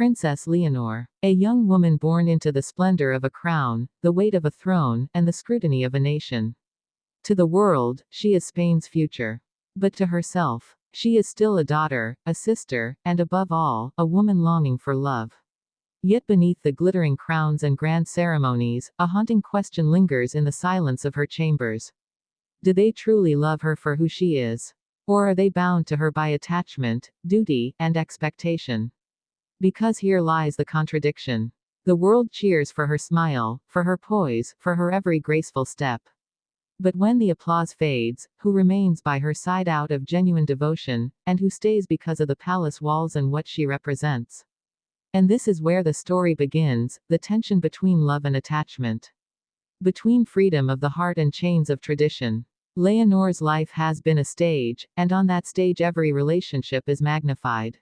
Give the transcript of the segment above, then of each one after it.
Princess Leonor, a young woman born into the splendor of a crown, the weight of a throne, and the scrutiny of a nation. To the world, she is Spain's future. But to herself, she is still a daughter, a sister, and above all, a woman longing for love. Yet beneath the glittering crowns and grand ceremonies, a haunting question lingers in the silence of her chambers. Do they truly love her for who she is? Or are they bound to her by attachment, duty, and expectation? Because here lies the contradiction. The world cheers for her smile, for her poise, for her every graceful step. But when the applause fades, who remains by her side out of genuine devotion, and who stays because of the palace walls and what she represents? And this is where the story begins, the tension between love and attachment. Between freedom of the heart and chains of tradition. Leonor's life has been a stage, and on that stage every relationship is magnified.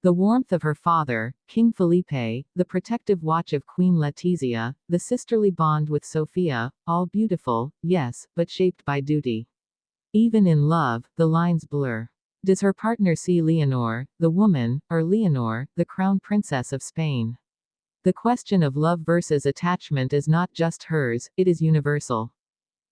The warmth of her father, King Felipe, the protective watch of Queen Letizia, the sisterly bond with Sofia, all beautiful, yes, but shaped by duty. Even in love, the lines blur. Does her partner see Leonor, the woman, or Leonor, the crown princess of Spain? The question of love versus attachment is not just hers, it is universal.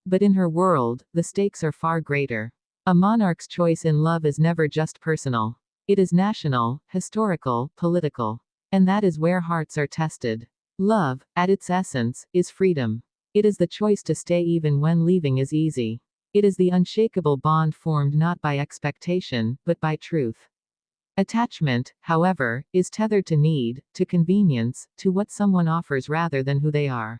But in her world, the stakes are far greater. A monarch's choice in love is never just personal. It is national, historical, political. And that is where hearts are tested. Love, at its essence, is freedom. It is the choice to stay even when leaving is easy. It is the unshakable bond formed not by expectation, but by truth. Attachment, however, is tethered to need, to convenience, to what someone offers rather than who they are.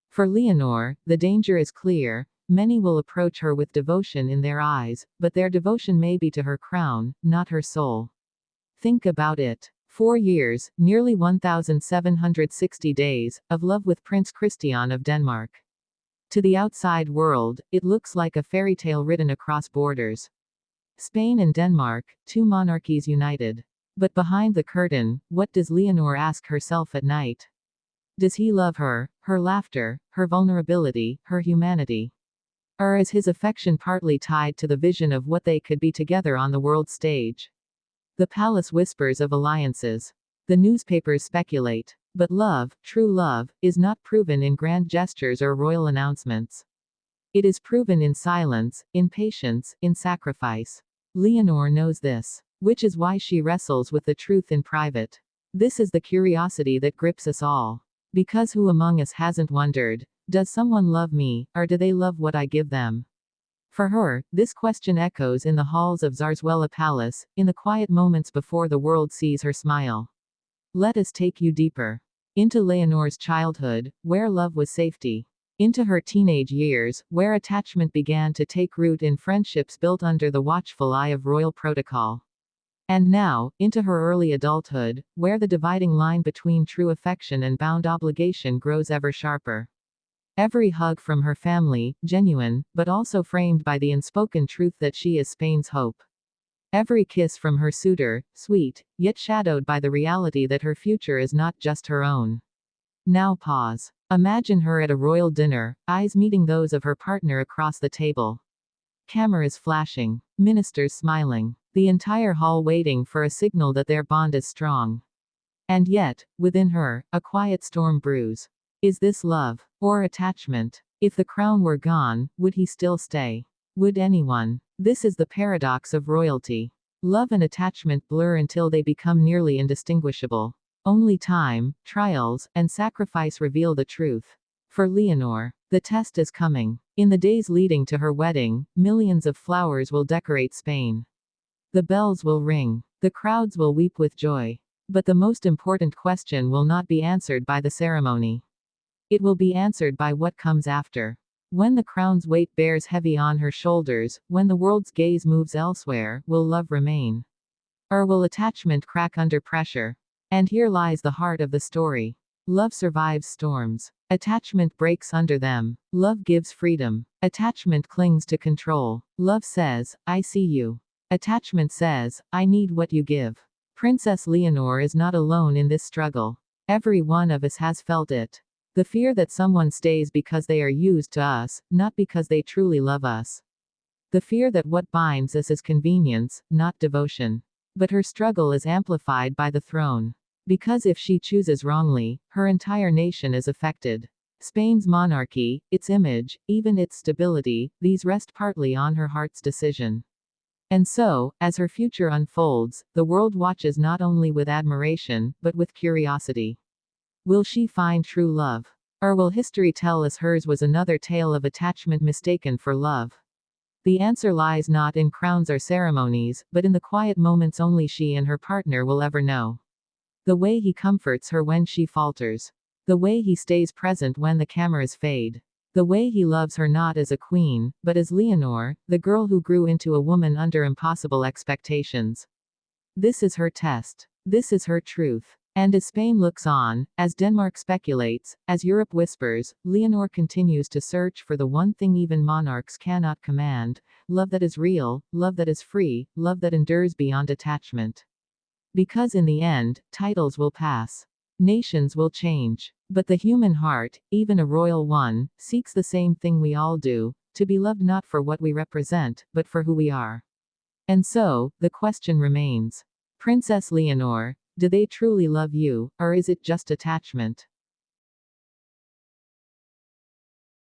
For Leonor, the danger is clear. Many will approach her with devotion in their eyes, but their devotion may be to her crown, not her soul. Think about it. 4 years, nearly 1,760 days, of love with Prince Christian of Denmark. To the outside world, it looks like a fairy tale written across borders. Spain and Denmark, two monarchies united. But behind the curtain, what does Leonor ask herself at night? Does he love her, her laughter, her vulnerability, her humanity? Or is his affection partly tied to the vision of what they could be together on the world stage? The palace whispers of alliances. The newspapers speculate. But love, true love, is not proven in grand gestures or royal announcements. It is proven in silence, in patience, in sacrifice. Leonor knows this, which is why she wrestles with the truth in private. This is the curiosity that grips us all. Because who among us hasn't wondered, does someone love me, or do they love what I give them? For her, this question echoes in the halls of Zarzuela Palace, in the quiet moments before the world sees her smile. Let us take you deeper. Into Leonor's childhood, where love was safety. Into her teenage years, where attachment began to take root in friendships built under the watchful eye of royal protocol. And now, into her early adulthood, where the dividing line between true affection and bound obligation grows ever sharper. Every hug from her family, genuine, but also framed by the unspoken truth that she is Spain's hope. Every kiss from her suitor, sweet, yet shadowed by the reality that her future is not just her own. Now pause. Imagine her at a royal dinner, eyes meeting those of her partner across the table. Cameras flashing, ministers smiling, the entire hall waiting for a signal that their bond is strong. And yet, within her, a quiet storm brews. Is this love, or attachment? If the crown were gone, would he still stay? Would anyone? This is the paradox of royalty. Love and attachment blur until they become nearly indistinguishable. Only time, trials, and sacrifice reveal the truth. For Leonor, the test is coming. In the days leading to her wedding, millions of flowers will decorate Spain. The bells will ring. The crowds will weep with joy. But the most important question will not be answered by the ceremony. It will be answered by what comes after. When the crown's weight bears heavy on her shoulders, when the world's gaze moves elsewhere, will love remain? Or will attachment crack under pressure? And here lies the heart of the story. Love survives storms. Attachment breaks under them. Love gives freedom. Attachment clings to control. Love says, I see you. Attachment says, I need what you give. Princess Leonor is not alone in this struggle. Every one of us has felt it. The fear that someone stays because they are used to us, not because they truly love us. The fear that what binds us is convenience, not devotion. But her struggle is amplified by the throne. Because if she chooses wrongly, her entire nation is affected. Spain's monarchy, its image, even its stability, these rest partly on her heart's decision. And so, as her future unfolds, the world watches not only with admiration, but with curiosity. Will she find true love? Or will history tell us hers was another tale of attachment mistaken for love? The answer lies not in crowns or ceremonies, but in the quiet moments only she and her partner will ever know. The way he comforts her when she falters. The way he stays present when the cameras fade. The way he loves her not as a queen, but as Leonor, the girl who grew into a woman under impossible expectations. This is her test. This is her truth. And as Spain looks on, as Denmark speculates, as Europe whispers, Leonor continues to search for the one thing even monarchs cannot command: love that is real, love that is free, love that endures beyond attachment. Because in the end, titles will pass. Nations will change. But the human heart, even a royal one, seeks the same thing we all do: to be loved not for what we represent, but for who we are. And so, the question remains. Princess Leonor, do they truly love you, or is it just attachment?